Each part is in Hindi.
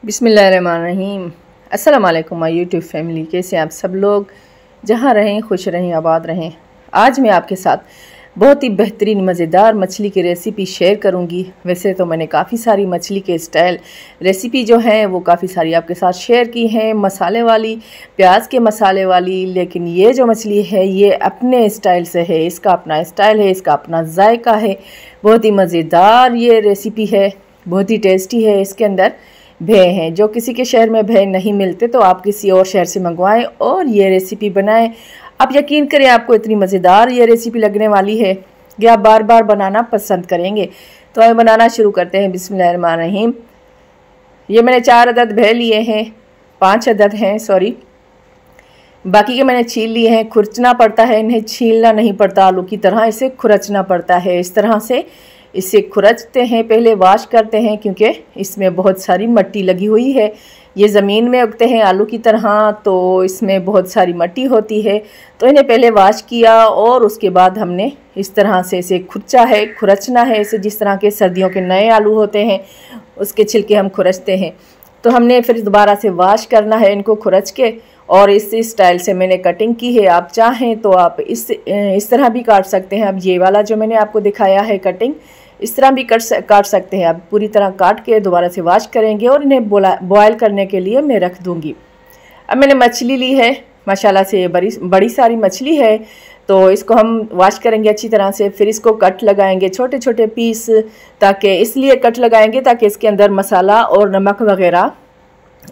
बिस्मिल्लाहिर्रहमानिर्रहीम। अस्सलाम वालेकुम माय यूट्यूब फैमिली। कैसे आप सब लोग, जहाँ रहें खुश रहें आबाद रहें। आज मैं आपके साथ बहुत ही बेहतरीन मज़ेदार मछली की रेसिपी शेयर करूँगी। वैसे तो मैंने काफ़ी सारी मछली के स्टाइल रेसिपी जो हैं वो काफ़ी सारी आपके साथ शेयर की हैं, मसाले वाली, प्याज के मसाले वाली, लेकिन ये जो मछली है ये अपने स्टाइल से है। इसका अपना स्टाइल है, इसका अपना जायका है। बहुत ही मज़ेदार ये रेसिपी है, बहुत ही टेस्टी है। इसके अंदर भे हैं, जो किसी के शहर में भे नहीं मिलते तो आप किसी और शहर से मंगवाएं और ये रेसिपी बनाएं। आप यकीन करें, आपको इतनी मज़ेदार ये रेसिपी लगने वाली है कि आप बार बार बनाना पसंद करेंगे। तो आइए बनाना शुरू करते हैं। बिस्मिल्लाहिर्रहमानिर्रहीम। ये मैंने 4 अदद भे लिए हैं, 5 अदद हैं सॉरी, बाकी के मैंने छील लिए हैं। खुरचना पड़ता है, इन्हें छीलना नहीं पड़ता, आलू की तरह इसे खुरचना पड़ता है। इस तरह से इसे खुरचते हैं, पहले वॉश करते हैं क्योंकि इसमें बहुत सारी मिट्टी लगी हुई है। ये ज़मीन में उगते हैं आलू की तरह, तो इसमें बहुत सारी मिट्टी होती है। तो इन्हें पहले वॉश किया और उसके बाद हमने इस तरह से इसे खुरचा है, खुरचना है इसे। जिस तरह के सर्दियों के नए आलू होते हैं उसके छिलके हम खुरचते हैं, तो हमने फिर दोबारा से वॉश करना है इनको खुरच के। और इस स्टाइल से मैंने कटिंग की है। आप चाहें तो आप इस तरह भी काट सकते हैं। अब ये वाला जो मैंने आपको दिखाया है कटिंग, इस तरह भी काट सकते हैं। आप पूरी तरह काट के दोबारा से वॉश करेंगे और इन्हें बॉयल करने के लिए मैं रख दूँगी। अब मैंने मछली ली है, माशाल्लाह से बड़ी सारी मछली है, तो इसको हम वॉश करेंगे अच्छी तरह से। फिर इसको कट लगाएंगे छोटे छोटे पीस, ताकि इसलिए कट लगाएंगे ताकि इसके अंदर मसाला और नमक वगैरह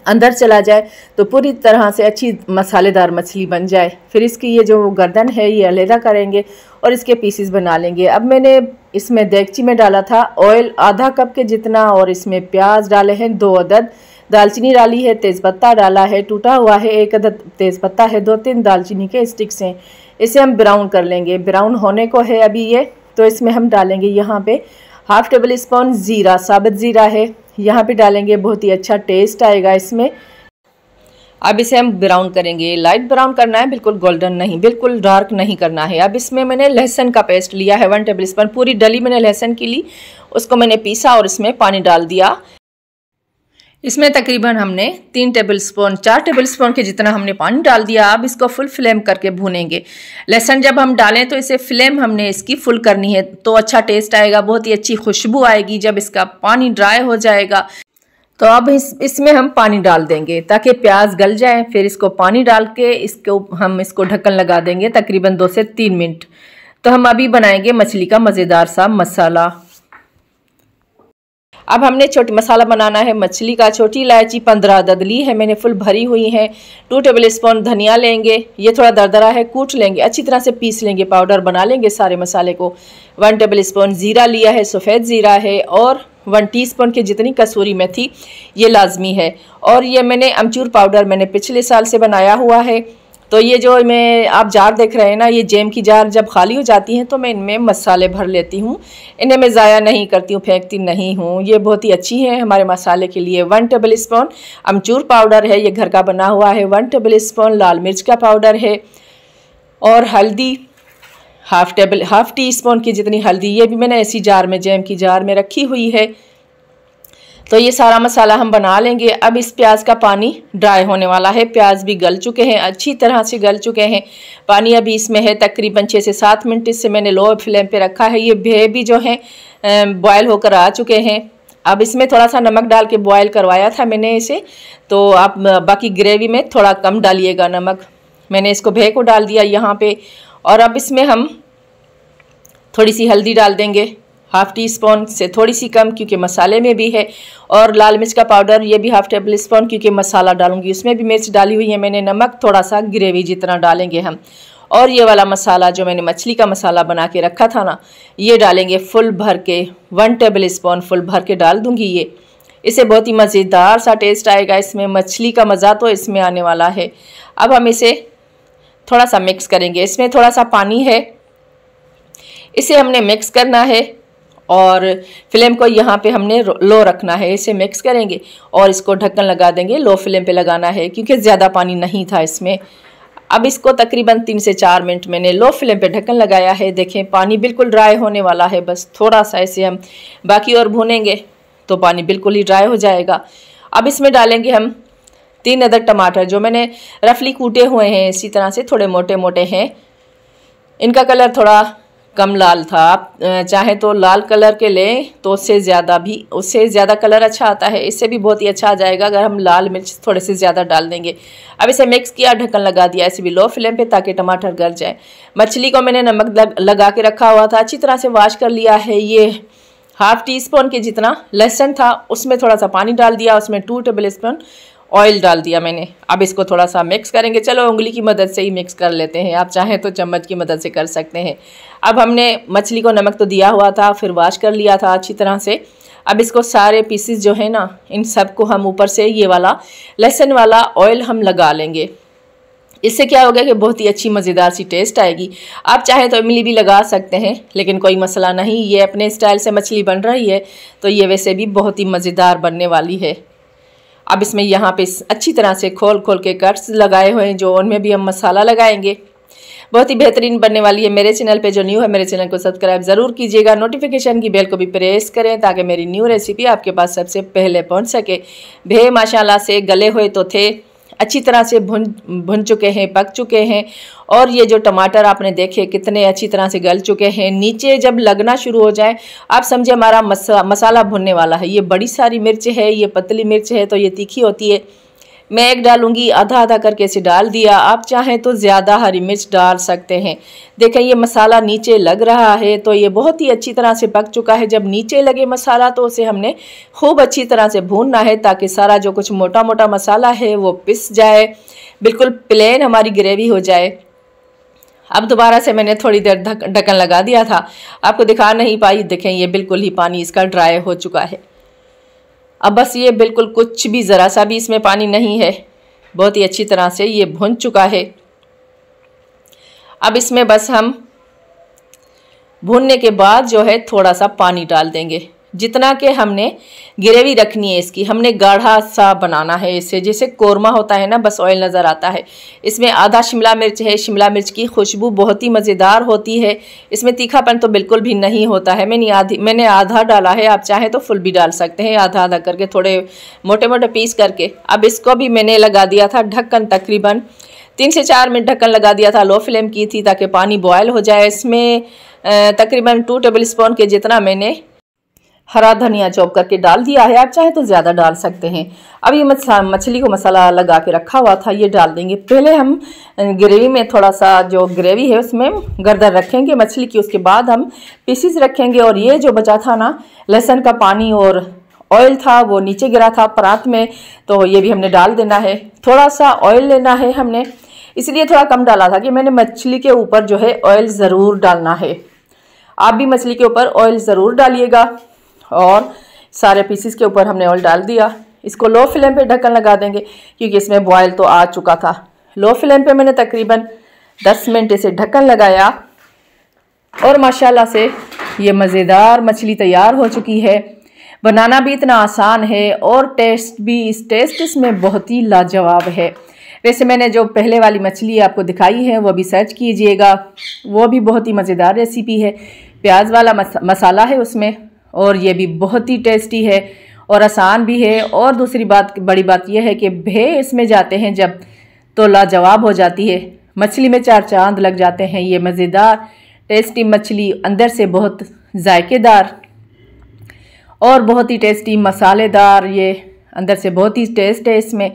अंदर चला जाए, तो पूरी तरह से अच्छी मसालेदार मछली बन जाए। फिर इसकी ये जो गर्दन है ये अलहदा करेंगे और इसके पीसेस बना लेंगे। अब मैंने इसमें देगची में डाला था ऑयल आधा कप के जितना, और इसमें प्याज डाले हैं 2 अदद, दालचीनी डाली है, तेज़पत्ता डाला है, टूटा हुआ है 1 अदद तेज़पत्ता है, 2-3 दालचीनी के स्टिक्स हैं। इसे हम ब्राउन कर लेंगे। ब्राउन होने को है अभी ये, तो इसमें हम डालेंगे यहाँ पे 1/2 टेबल स्पून ज़ीरा, साबुत ज़ीरा है, यहाँ पे डालेंगे। बहुत ही अच्छा टेस्ट आएगा इसमें। अब इसे हम ब्राउन करेंगे, लाइट ब्राउन करना है, बिल्कुल गोल्डन नहीं, बिल्कुल डार्क नहीं करना है। अब इसमें मैंने लहसुन का पेस्ट लिया है 1 टेबल स्पून, पूरी डली मैंने लहसुन की ली, उसको मैंने पीसा और इसमें पानी डाल दिया। इसमें तकरीबन हमने 4 टेबल स्पून के जितना हमने पानी डाल दिया। अब इसको फुल फ्लेम करके भूनेंगे। लहसुन जब हम डालें तो इसे फ्लेम हमने इसकी फुल करनी है, तो अच्छा टेस्ट आएगा, बहुत ही अच्छी खुशबू आएगी जब इसका पानी ड्राई हो जाएगा। तो अब इसमें हम पानी डाल देंगे ताकि प्याज गल जाए। फिर इसको पानी डाल के हम इसको ढक्कन लगा देंगे तकरीबन 2 से 3 मिनट। तो हम अभी बनाएंगे मछली का मज़ेदार सा मसाला। अब हमने छोटी मसाला बनाना है मछली का। छोटी इलायची 15 अदद ली है मैंने, फुल भरी हुई है। 2 टेबल स्पून धनिया लेंगे, ये थोड़ा दरदरा है, कूट लेंगे, अच्छी तरह से पीस लेंगे, पाउडर बना लेंगे सारे मसाले को। 1 टेबल स्पून ज़ीरा लिया है, सफ़ेद ज़ीरा है, और 1 टीस्पून की जितनी कसूरी मेथी, ये लाजमी है। और ये मैंने अमचूर पाउडर मैंने पिछले साल से बनाया हुआ है। तो ये जो आप जार देख रहे हैं ना, ये जेम की जार जब खाली हो जाती हैं तो मैं इनमें मसाले भर लेती हूँ। इन्हें मैं ज़ाया नहीं करती हूँ, फेंकती नहीं हूँ। ये बहुत ही अच्छी है हमारे मसाले के लिए। 1 टेबल स्पून अमचूर पाउडर है, ये घर का बना हुआ है। 1 टेबल स्पून लाल मिर्च का पाउडर है, और हल्दी 1/2 टीस्पून की जितनी हल्दी, ये भी मैंने ऐसी जार में, जेम की जार में रखी हुई है। तो ये सारा मसाला हम बना लेंगे। अब इस प्याज का पानी ड्राई होने वाला है। प्याज भी गल चुके हैं, अच्छी तरह से गल चुके हैं। पानी अभी इसमें है तकरीबन 6 से 7 मिनट इससे मैंने लो फ्लेम पे रखा है। ये भे भी जो हैं बॉयल होकर आ चुके हैं। अब इसमें थोड़ा सा नमक डाल के बॉयल करवाया था मैंने इसे, तो आप बाकी ग्रेवी में थोड़ा कम डालिएगा नमक। मैंने इसको भे को डाल दिया यहाँ पे। और अब इसमें हम थोड़ी सी हल्दी डाल देंगे, 1/2 टीस्पून से थोड़ी सी कम, क्योंकि मसाले में भी है। और लाल मिर्च का पाउडर, ये भी 1/2 टेबल स्पून, क्योंकि मसाला डालूंगी, उसमें भी मिर्च डाली हुई है मैंने। नमक थोड़ा सा ग्रेवी जितना डालेंगे हम। और ये वाला मसाला जो मैंने मछली का मसाला बना के रखा था ना, ये डालेंगे फुल भर के, 1 टेबल स्पून फुल भर के डाल दूँगी ये। इसे बहुत ही मज़ेदार सा टेस्ट आएगा इसमें, मछली का मज़ा तो इसमें आने वाला है। अब हम इसे थोड़ा सा मिक्स करेंगे। इसमें थोड़ा सा पानी है, इसे हमने मिक्स करना है और फ्लेम को यहाँ पे हमने लो रखना है। इसे मिक्स करेंगे और इसको ढक्कन लगा देंगे, लो फ्लेम पे लगाना है क्योंकि ज़्यादा पानी नहीं था इसमें। अब इसको तकरीबन 3 से 4 मिनट मैंने लो फ्लेम पे ढक्कन लगाया है। देखें पानी बिल्कुल ड्राई होने वाला है, बस थोड़ा सा इसे हम बाकी और भूनेंगे तो पानी बिल्कुल ही ड्राई हो जाएगा। अब इसमें डालेंगे हम 3 अदद टमाटर जो मैंने रफली कूटे हुए हैं, इसी तरह से थोड़े मोटे मोटे हैं। इनका कलर थोड़ा कम लाल था, आप चाहे तो लाल कलर के लें तो उससे ज़्यादा कलर अच्छा आता है, इससे भी बहुत ही अच्छा आ जाएगा अगर हम लाल मिर्च थोड़े से ज़्यादा डाल देंगे। अब इसे मिक्स किया, ढक्कन लगा दिया ऐसे भी लो फ्लेम पे ताकि टमाटर गल जाए। मछली को मैंने नमक लगा के रखा हुआ था, अच्छी तरह से वॉश कर लिया है। ये ½ टीस्पून के जितना लहसुन था उसमें थोड़ा सा पानी डाल दिया, उसमें 2 टेबल स्पून ऑयल डाल दिया मैंने। अब इसको थोड़ा सा मिक्स करेंगे, चलो उंगली की मदद से ही मिक्स कर लेते हैं, आप चाहें तो चम्मच की मदद से कर सकते हैं। अब हमने मछली को नमक तो दिया हुआ था, फिर वॉश कर लिया था अच्छी तरह से। अब इसको सारे पीसेस जो है ना, इन सब को हम ऊपर से ये वाला लहसुन वाला ऑयल हम लगा लेंगे। इससे क्या होगा कि बहुत ही अच्छी मज़ेदार सी टेस्ट आएगी। आप चाहे तो इमली भी लगा सकते हैं, लेकिन कोई मसला नहीं, ये अपने स्टाइल से मछली बन रही है तो ये वैसे भी बहुत ही मज़ेदार बनने वाली है। अब इसमें यहाँ पे अच्छी तरह से खोल के कट्स लगाए हुए हैं जो उनमें भी हम मसाला लगाएंगे। बहुत ही बेहतरीन बनने वाली है। मेरे चैनल पे जो न्यू है मेरे चैनल को सब्सक्राइब ज़रूर कीजिएगा, नोटिफिकेशन की बेल को भी प्रेस करें ताकि मेरी न्यू रेसिपी आपके पास सबसे पहले पहुंच सके। भे माशाल्लाह से गले हुए तो थे, अच्छी तरह से भुन चुके हैं, पक चुके हैं। और ये जो टमाटर आपने देखे कितने अच्छी तरह से गल चुके हैं, नीचे जब लगना शुरू हो जाए आप समझे हमारा मसाला भुनने वाला है। ये बड़ी सारी मिर्च है, ये पतली मिर्च है तो ये तीखी होती है। मैं एक डालूंगी, आधा आधा करके इसे डाल दिया। आप चाहें तो ज़्यादा हरी मिर्च डाल सकते हैं। देखें ये मसाला नीचे लग रहा है तो ये बहुत ही अच्छी तरह से पक चुका है। जब नीचे लगे मसाला तो उसे हमने खूब अच्छी तरह से भूनना है ताकि सारा जो कुछ मोटा मोटा मसाला है वो पिस जाए, बिल्कुल प्लेन हमारी ग्रेवी हो जाए। अब दोबारा से मैंने थोड़ी देर ढक्कन लगा दिया था, आपको दिखा नहीं पाई। देखें ये बिल्कुल ही पानी इसका ड्राई हो चुका है। अब बस ये बिल्कुल कुछ भी ज़रा सा भी इसमें पानी नहीं है, बहुत ही अच्छी तरह से ये भुन चुका है। अब इसमें बस हम भूनने के बाद जो है थोड़ा सा पानी डाल देंगे, जितना कि हमने ग्रेवी रखनी है इसकी। हमने गाढ़ा सा बनाना है इसे, जैसे कोरमा होता है ना, बस ऑयल नज़र आता है। इसमें आधा शिमला मिर्च है, शिमला मिर्च की खुशबू बहुत ही मज़ेदार होती है। इसमें तीखापन तो बिल्कुल भी नहीं होता है। मैंने आधा डाला है, आप चाहें तो फुल भी डाल सकते हैं, आधा आधा करके थोड़े मोटे मोटे पीस करके। अब इसको भी मैंने लगा दिया था ढक्कन, तकरीबन 3 से 4 मिनट ढक्कन लगा दिया था, लो फ्लेम की थी ताकि पानी बॉयल हो जाए। इसमें तकरीबन 2 टेबल स्पून के जितना मैंने हरा धनिया चॉप करके डाल दिया है, आप चाहे तो ज़्यादा डाल सकते हैं। अब ये मछली को मसाला लगा के रखा हुआ था ये डाल देंगे। पहले हम ग्रेवी में थोड़ा सा जो ग्रेवी है उसमें गर्दन रखेंगे मछली की, उसके बाद हम पीसेस रखेंगे। और ये जो बचा था ना लहसुन का पानी और ऑयल था वो नीचे गिरा था परात में, तो ये भी हमने डाल देना है। थोड़ा सा ऑयल लेना है हमने, इसलिए थोड़ा कम डाला था कि मैंने मछली के ऊपर जो है ऑयल ज़रूर डालना है। आप भी मछली के ऊपर ऑयल ज़रूर डालिएगा। और सारे पीसेस के ऊपर हमने ऑयल डाल दिया। इसको लो फ्लेम पे ढक्कन लगा देंगे क्योंकि इसमें बॉयल तो आ चुका था। लो फ्लेम पे मैंने तकरीबन 10 मिनट से ढक्कन लगाया और माशाल्लाह से ये मज़ेदार मछली तैयार हो चुकी है। बनाना भी इतना आसान है और टेस्ट इसमें बहुत ही लाजवाब है। वैसे मैंने जो पहले वाली मछली आपको दिखाई है वो भी सर्च कीजिएगा, वो भी बहुत ही मज़ेदार रेसिपी है। प्याज वाला मसाला है उसमें, और ये भी बहुत ही टेस्टी है और आसान भी है। और दूसरी बात, बड़ी बात यह है कि भे इसमें जाते हैं जब तो लाजवाब हो जाती है, मछली में 4 चांद लग जाते हैं। ये मज़ेदार टेस्टी मछली अंदर से बहुत जायकेदार और बहुत ही टेस्टी मसालेदार, ये अंदर से बहुत ही टेस्ट है इसमें।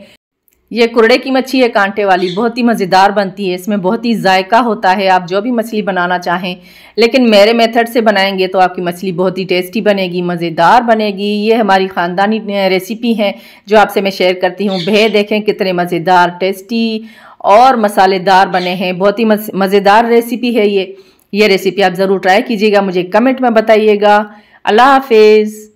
ये कुरड़े की मच्छी है, कांटे वाली, बहुत ही मज़ेदार बनती है। इसमें बहुत ही जायका होता है, आप जो भी मछली बनाना चाहें, लेकिन मेरे मेथड से बनाएंगे तो आपकी मछली बहुत ही टेस्टी बनेगी, मज़ेदार बनेगी। ये हमारी ख़ानदानी रेसिपी है जो आपसे मैं शेयर करती हूँ। भे देखें कितने मज़ेदार, टेस्टी और मसालेदार बने हैं, बहुत ही मज़ेदार रेसिपी है ये रेसिपी आप ज़रूर ट्राई कीजिएगा, मुझे कमेंट में बताइएगा। अल्लाह हाफिज़।